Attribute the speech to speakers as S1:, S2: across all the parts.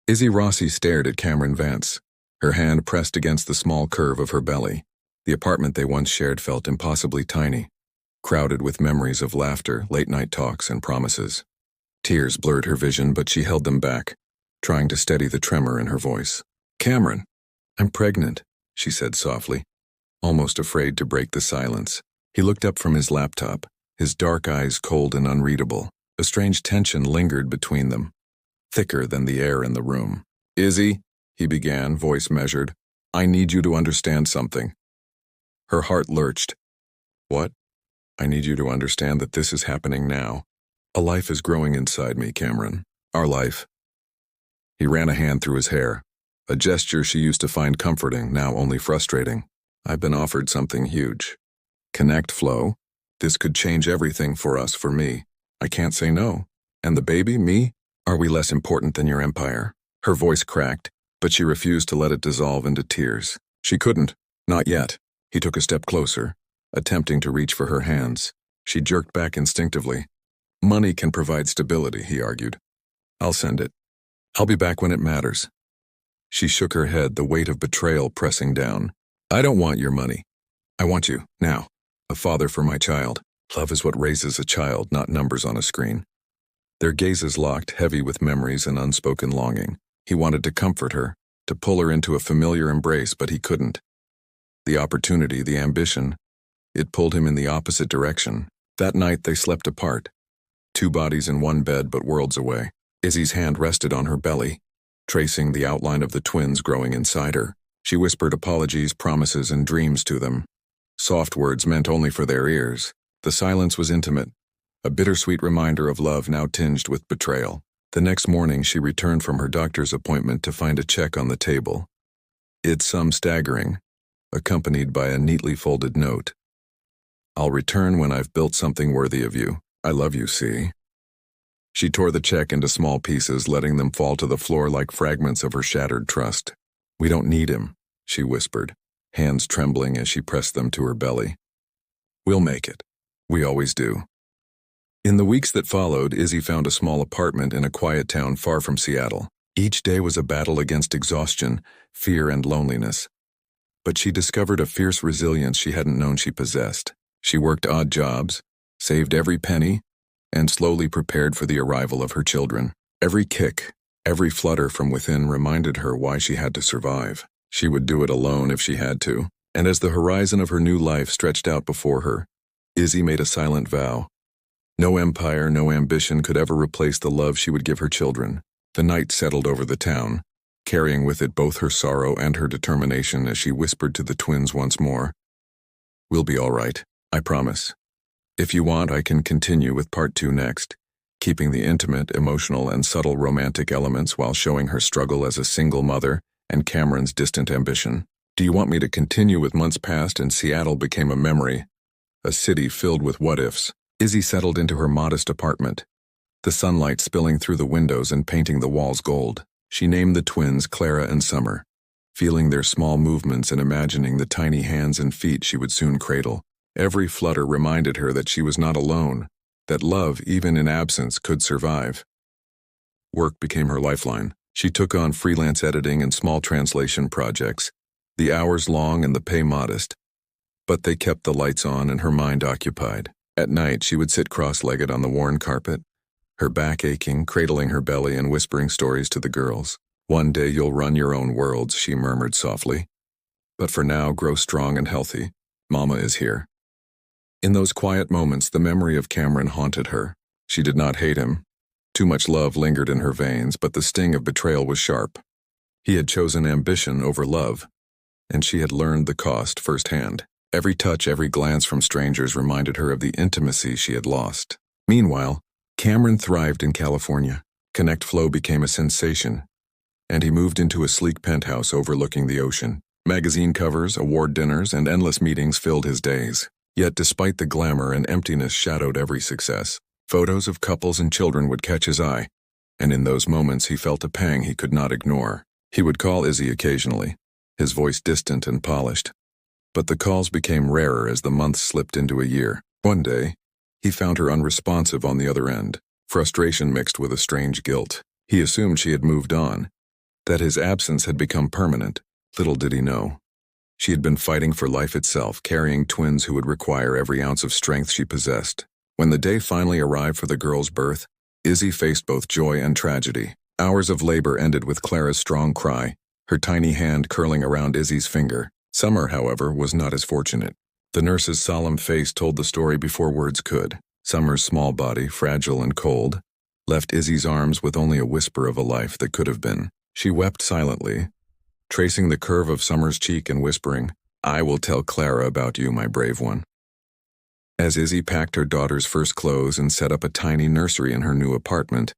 S1: Izzy Rossi stared at Cameron Vance, her hand pressed against the small curve of her belly. The apartment they once shared felt impossibly tiny, crowded with memories of laughter, late-night talks, and promises. Tears blurred her vision, but she held them back, trying to steady the tremor in her voice. "Cameron, I'm pregnant," she said softly, almost afraid to break the silence. He looked up from his laptop, his dark eyes cold and unreadable. A strange tension lingered between them, thicker than the air in the room. "Izzy," he began, voice measured, "I need you to understand something." Her heart lurched. "What?" "I need you to understand that this is happening now. A life is growing inside me, Cameron. Our life." He ran a hand through his hair, a gesture she used to find comforting, now only frustrating. "I've been offered something huge. Connect, Flo. This could change everything for us, for me. I can't say no. And the baby, me? Are we less important than your empire?" Her voice cracked, but she refused to let it dissolve into tears. She couldn't. Not yet. He took a step closer, attempting to reach for her hands. She jerked back instinctively. "Money can provide stability," he argued. "I'll send it. I'll be back when it matters." She shook her head, the weight of betrayal pressing down. "I don't want your money. I want you, now. A father for my child. Love is what raises a child, not numbers on a screen." Their gazes locked, heavy with memories and unspoken longing. He wanted to comfort her, to pull her into a familiar embrace, but he couldn't. The opportunity, the ambition, it pulled him in the opposite direction. That night they slept apart, two bodies in one bed but worlds away. Izzy's hand rested on her belly, tracing the outline of the twins growing inside her. She whispered apologies, promises, and dreams to them. Soft words meant only for their ears. The silence was intimate, a bittersweet reminder of love now tinged with betrayal. The next morning she returned from her doctor's appointment to find a check on the table. Its sum staggering, accompanied by a neatly folded note. "I'll return when I've built something worthy of you. I love you, see?" She tore the check into small pieces, letting them fall to the floor like fragments of her shattered trust. "We don't need him," she whispered, hands trembling as she pressed them to her belly. "We'll make it. We always do." In the weeks that followed, Izzy found a small apartment in a quiet town far from Seattle. Each day was a battle against exhaustion, fear, and loneliness. But she discovered a fierce resilience she hadn't known she possessed. She worked odd jobs, saved every penny, and slowly prepared for the arrival of her children. Every kick, every flutter from within reminded her why she had to survive. She would do it alone if she had to. And as the horizon of her new life stretched out before her, Izzy made a silent vow. No empire, no ambition could ever replace the love she would give her children. The night settled over the town, carrying with it both her sorrow and her determination as she whispered to the twins once more, "We'll be all right, I promise. If you want, I can continue with part 2 next, keeping the intimate, emotional, and subtle romantic elements while showing her struggle as a single mother and Cameron's distant ambition. Do you want me to continue with months past and Seattle became a memory, a city filled with what-ifs?" Izzy settled into her modest apartment, the sunlight spilling through the windows and painting the walls gold. She named the twins Clara and Summer, feeling their small movements and imagining the tiny hands and feet she would soon cradle. Every flutter reminded her that she was not alone, that love, even in absence, could survive. Work became her lifeline. She took on freelance editing and small translation projects, the hours long and the pay modest, but they kept the lights on and her mind occupied. At night, she would sit cross-legged on the worn carpet, her back aching, cradling her belly and whispering stories to the girls. "One day you'll run your own worlds," she murmured softly. "But for now, grow strong and healthy. Mama is here." In those quiet moments, the memory of Cameron haunted her. She did not hate him. Too much love lingered in her veins, but the sting of betrayal was sharp. He had chosen ambition over love, and she had learned the cost firsthand. Every touch, every glance from strangers reminded her of the intimacy she had lost. Meanwhile, Cameron thrived in California. Connect Flow became a sensation, and he moved into a sleek penthouse overlooking the ocean. Magazine covers, award dinners, and endless meetings filled his days. Yet despite the glamour, an emptiness shadowed every success. Photos of couples and children would catch his eye, and in those moments he felt a pang he could not ignore. He would call Izzy occasionally, his voice distant and polished. But the calls became rarer as the months slipped into a year. One day, he found her unresponsive on the other end, frustration mixed with a strange guilt. He assumed she had moved on, That his absence had become permanent, little did he know. She had been fighting for life itself, carrying twins who would require every ounce of strength she possessed. When the day finally arrived for the girl's birth, Izzy faced both joy and tragedy. Hours of labor ended with Clara's strong cry, her tiny hand curling around Izzy's finger. Summer, however, was not as fortunate. The nurse's solemn face told the story before words could. Summer's small body, fragile and cold, left Izzy's arms with only a whisper of a life that could have been. She wept silently, tracing the curve of Summer's cheek and whispering, "I will tell Clara about you, my brave one." As Izzy packed her daughter's first clothes and set up a tiny nursery in her new apartment,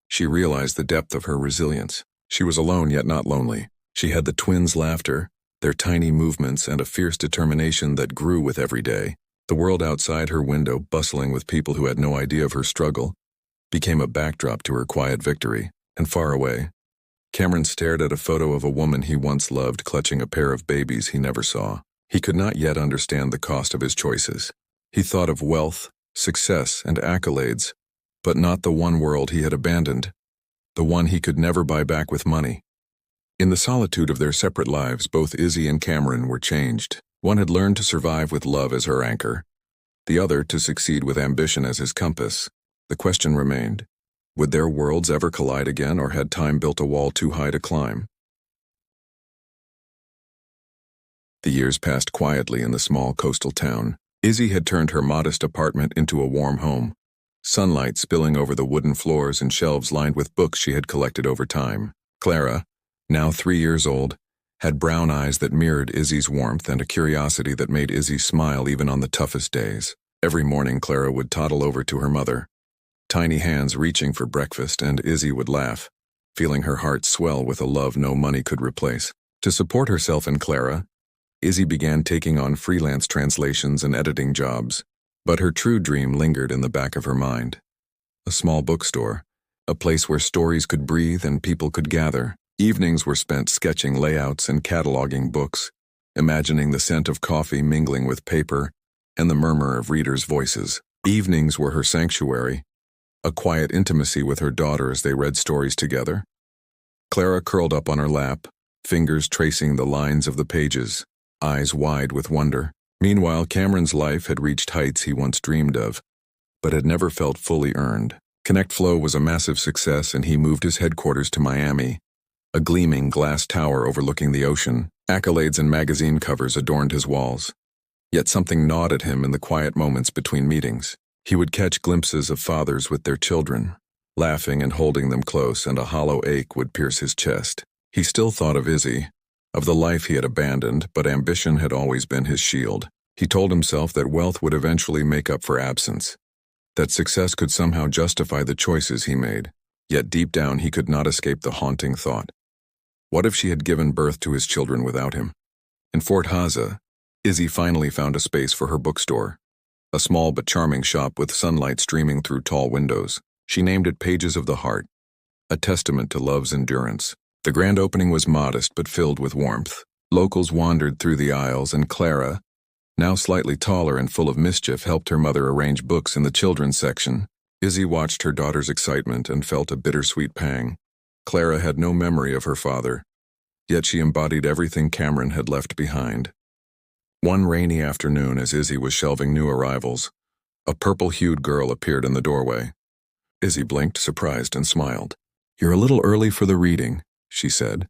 S1: she realized the depth of her resilience. She was alone yet not lonely. She had the twins' laughter, their tiny movements, and a fierce determination that grew with every day. The world outside her window, bustling with people who had no idea of her struggle, became a backdrop to her quiet victory. And far away, Cameron stared at a photo of a woman he once loved clutching a pair of babies he never saw. He could not yet understand the cost of his choices. He thought of wealth, success, and accolades, but not the one world he had abandoned, the one he could never buy back with money. In the solitude of their separate lives, both Izzy and Cameron were changed. One had learned to survive with love as her anchor, the other to succeed with ambition as his compass. The question remained, would their worlds ever collide again, or had time built a wall too high to climb? The years passed quietly in the small coastal town. Izzy had turned her modest apartment into a warm home, sunlight spilling over the wooden floors and shelves lined with books she had collected over time. Clara, now 3 years old, had brown eyes that mirrored Izzy's warmth and a curiosity that made Izzy smile even on the toughest days. Every morning Clara would toddle over to her mother, tiny hands reaching for breakfast, and Izzy would laugh, feeling her heart swell with a love no money could replace. To support herself and Clara, Izzy began taking on freelance translations and editing jobs, but her true dream lingered in the back of her mind. A small bookstore, a place where stories could breathe and people could gather. Evenings were spent sketching layouts and cataloging books, imagining the scent of coffee mingling with paper and the murmur of readers' voices. Evenings were her sanctuary, a quiet intimacy with her daughter as they read stories together. Clara curled up on her lap, fingers tracing the lines of the pages, eyes wide with wonder. Meanwhile, Cameron's life had reached heights he once dreamed of, but had never felt fully earned. Connect Flow was a massive success, and he moved his headquarters to Miami, a gleaming glass tower overlooking the ocean. Accolades and magazine covers adorned his walls. Yet something gnawed at him in the quiet moments between meetings. He would catch glimpses of fathers with their children, laughing and holding them close, and a hollow ache would pierce his chest. He still thought of Izzy, of the life he had abandoned, but ambition had always been his shield. He told himself that wealth would eventually make up for absence, that success could somehow justify the choices he made. Yet deep down he could not escape the haunting thought. What if she had given birth to his children without him? In Fort Haza, Izzy finally found a space for her bookstore, a small but charming shop with sunlight streaming through tall windows. She named it Pages of the Heart, a testament to love's endurance. The grand opening was modest but filled with warmth. Locals wandered through the aisles, and Clara, now slightly taller and full of mischief, helped her mother arrange books in the children's section. Izzy watched her daughter's excitement and felt a bittersweet pang. Clara had no memory of her father, yet she embodied everything Cameron had left behind. One rainy afternoon, as Izzy was shelving new arrivals, a purple-hued girl appeared in the doorway. Izzy blinked, surprised, and smiled. "You're a little early for the reading," she said.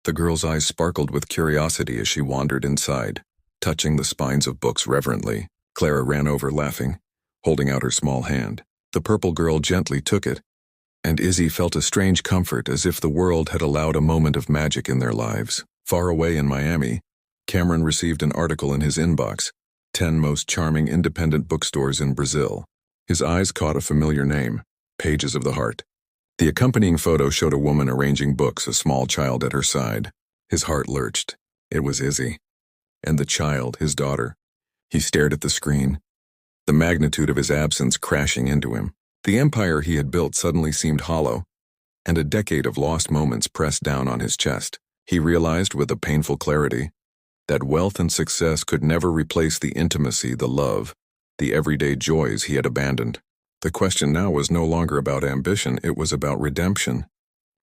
S1: The girl's eyes sparkled with curiosity as she wandered inside, touching the spines of books reverently. Clara ran over, laughing, holding out her small hand. The purple girl gently took it, and Izzy felt a strange comfort, as if the world had allowed a moment of magic in their lives. Far away in Miami, Cameron received an article in his inbox, 10 most charming independent bookstores in Brazil. His eyes caught a familiar name, Pages of the Heart. The accompanying photo showed a woman arranging books, a small child at her side. His heart lurched. It was Izzy. And the child, his daughter. He stared at the screen, the magnitude of his absence crashing into him. The empire he had built suddenly seemed hollow, and a decade of lost moments pressed down on his chest. He realized with a painful clarity that wealth and success could never replace the intimacy, the love, the everyday joys he had abandoned. The question now was no longer about ambition, it was about redemption.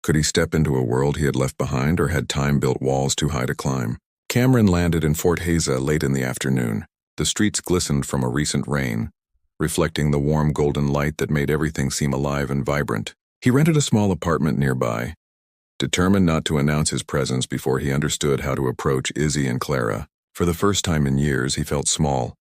S1: Could he step into a world he had left behind, or had time built walls too high to climb? Cameron landed in Fort Haza late in the afternoon. The streets glistened from a recent rain, reflecting the warm golden light that made everything seem alive and vibrant. He rented a small apartment nearby, determined not to announce his presence before he understood how to approach Izzy and Clara. For the first time in years, he felt small.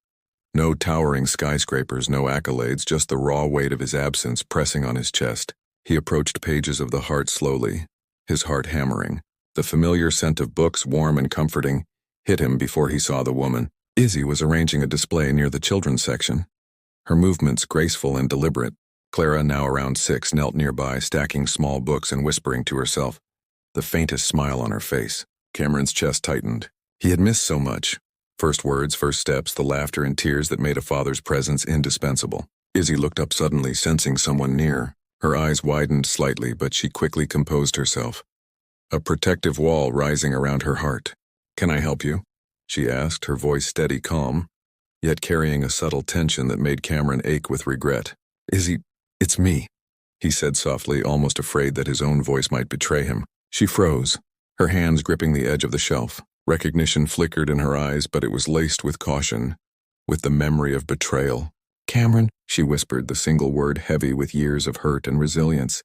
S1: No towering skyscrapers, no accolades, just the raw weight of his absence pressing on his chest. He approached pages of the heart slowly, his heart hammering. The familiar scent of books, warm and comforting, hit him before he saw the woman. Izzy was arranging a display near the children's section, her movements graceful and deliberate. Clara, now around 6, knelt nearby, stacking small books and whispering to herself, the faintest smile on her face. Cameron's chest tightened. He had missed so much. First words, first steps, the laughter and tears that made a father's presence indispensable. Izzy looked up suddenly, sensing someone near. Her eyes widened slightly, but she quickly composed herself, a protective wall rising around her heart. "Can I help you?" she asked, her voice steady, calm, yet carrying a subtle tension that made Cameron ache with regret. "Izzy, it's me," he said softly, almost afraid that his own voice might betray him. She froze, her hands gripping the edge of the shelf. Recognition flickered in her eyes, but it was laced with caution, with the memory of betrayal. "Cameron," she whispered, the single word heavy with years of hurt and resilience.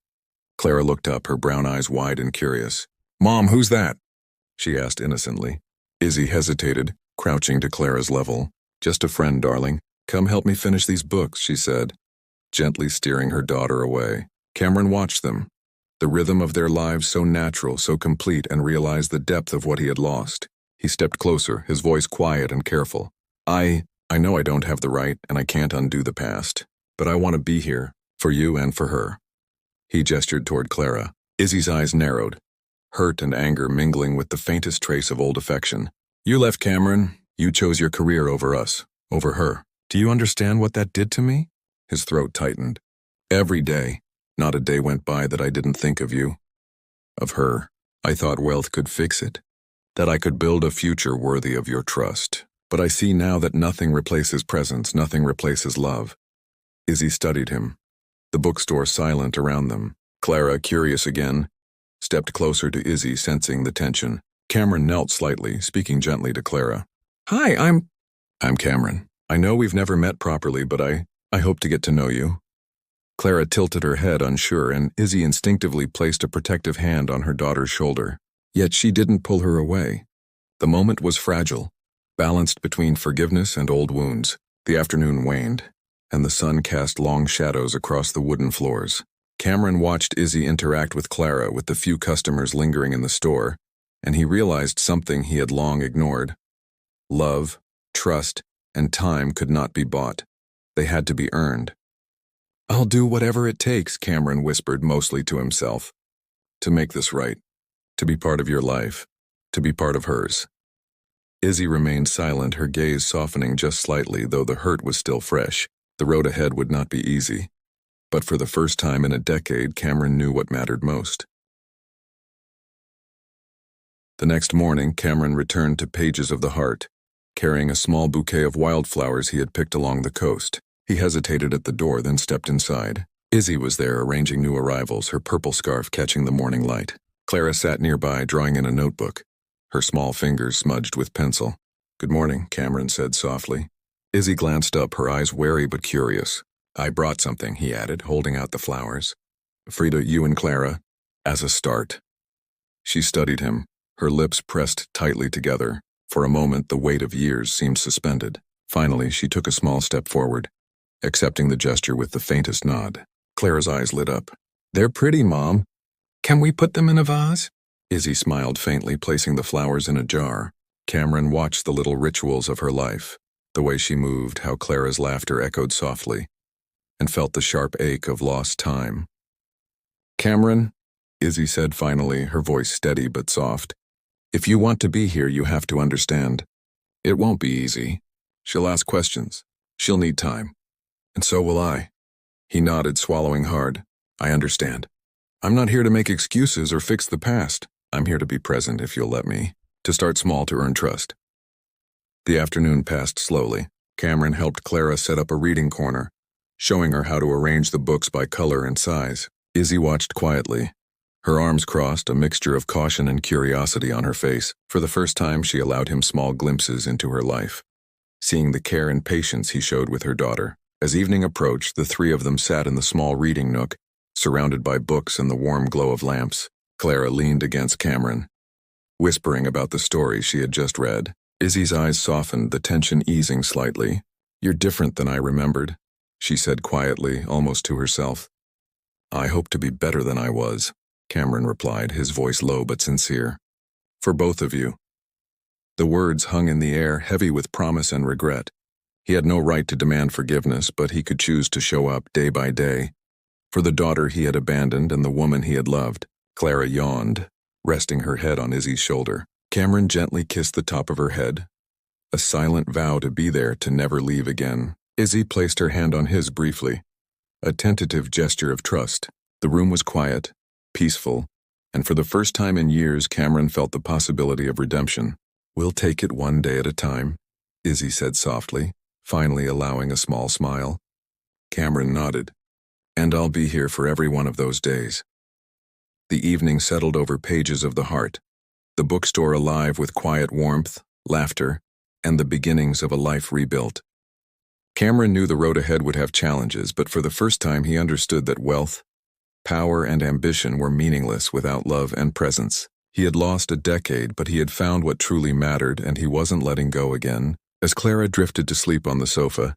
S1: Clara looked up, her brown eyes wide and curious. "Mom, who's that?" she asked innocently. Izzy hesitated, crouching to Clara's level. "Just a friend, darling. Come help me finish these books," she said, gently steering her daughter away. Cameron watched them, the rhythm of their lives so natural, so complete, and realized the depth of what he had lost. He stepped closer, his voice quiet and careful. I know I don't have the right, and I can't undo the past, but I want to be here, for you and for her." He gestured toward Clara. Izzy's eyes narrowed, hurt and anger mingling with the faintest trace of old affection. "You left Cameron. You chose your career over us, over her. Do you understand what that did to me?" His throat tightened. "Every day, not a day went by that I didn't think of you, of her. I thought wealth could fix it, that I could build a future worthy of your trust. But I see now that nothing replaces presence, nothing replaces love." Izzy studied him, the bookstore silent around them. Clara, curious again, stepped closer to Izzy, sensing the tension. Cameron knelt slightly, speaking gently to Clara. "Hi, I'm Cameron. I know we've never met properly, but I hope to get to know you." Clara tilted her head, unsure, and Izzy instinctively placed a protective hand on her daughter's shoulder. Yet she didn't pull her away. The moment was fragile, balanced between forgiveness and old wounds. The afternoon waned, and the sun cast long shadows across the wooden floors. Cameron watched Izzy interact with Clara, with the few customers lingering in the store, and he realized something he had long ignored. Love, trust, and time could not be bought. They had to be earned. "I'll do whatever it takes," Cameron whispered, mostly to himself, "to make this right, to be part of your life, to be part of hers." Izzy remained silent, her gaze softening just slightly, though the hurt was still fresh. The road ahead would not be easy. But for the first time in a decade, Cameron knew what mattered most. The next morning, Cameron returned to Pages of the Heart, carrying a small bouquet of wildflowers he had picked along the coast. He hesitated at the door, then stepped inside. Izzy was there, arranging new arrivals, her purple scarf catching the morning light. Clara sat nearby, drawing in a notebook, her small fingers smudged with pencil. "Good morning," Cameron said softly. Izzy glanced up, her eyes wary but curious. "I brought something," he added, holding out the flowers. "Frida, you and Clara, as a start." She studied him, her lips pressed tightly together. For a moment, the weight of years seemed suspended. Finally, she took a small step forward, accepting the gesture with the faintest nod. Clara's eyes lit up. "They're pretty, Mom. Can we put them in a vase?" Izzy smiled faintly, placing the flowers in a jar. Cameron watched the little rituals of her life, the way she moved, how Clara's laughter echoed softly, and felt the sharp ache of lost time. "Cameron," Izzy said finally, her voice steady but soft, "if you want to be here, you have to understand. It won't be easy. She'll ask questions. She'll need time. And so will I." He nodded, swallowing hard. "I understand. I'm not here to make excuses or fix the past. I'm here to be present, if you'll let me, to start small to earn trust." The afternoon passed slowly. Cameron helped Clara set up a reading corner, showing her how to arrange the books by color and size. Izzy watched quietly, Her arms crossed, a mixture of caution and curiosity on her face. For the first time, she allowed him small glimpses into her life, seeing the care and patience he showed with her daughter. As evening approached, the three of them sat in the small reading nook, surrounded by books and the warm glow of lamps. Clara leaned against Cameron, whispering about the story she had just read. Izzy's eyes softened, the tension easing slightly. "You're different than I remembered," she said quietly, almost to herself. "I hope to be better than I was," Cameron replied, his voice low but sincere. "For both of you." The words hung in the air, heavy with promise and regret. He had no right to demand forgiveness, but he could choose to show up day by day for the daughter he had abandoned and the woman he had loved. Clara yawned, resting her head on Izzy's shoulder. Cameron gently kissed the top of her head, a silent vow to be there, to never leave again. Izzy placed her hand on his briefly, a tentative gesture of trust. The room was quiet, peaceful, and for the first time in years, Cameron felt the possibility of redemption. "We'll take it one day at a time," Izzy said softly, finally allowing a small smile. Cameron nodded. "And I'll be here for every one of those days." The evening settled over pages of the heart, the bookstore alive with quiet warmth, laughter, and the beginnings of a life rebuilt. Cameron knew the road ahead would have challenges, but for the first time he understood that wealth, power, and ambition were meaningless without love and presence. He had lost a decade, but he had found what truly mattered, and he wasn't letting go again. As Clara drifted to sleep on the sofa,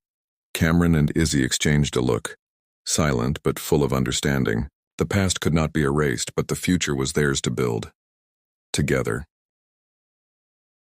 S1: Cameron and Izzy exchanged a look, silent but full of understanding. The past could not be erased, but the future was theirs to build together.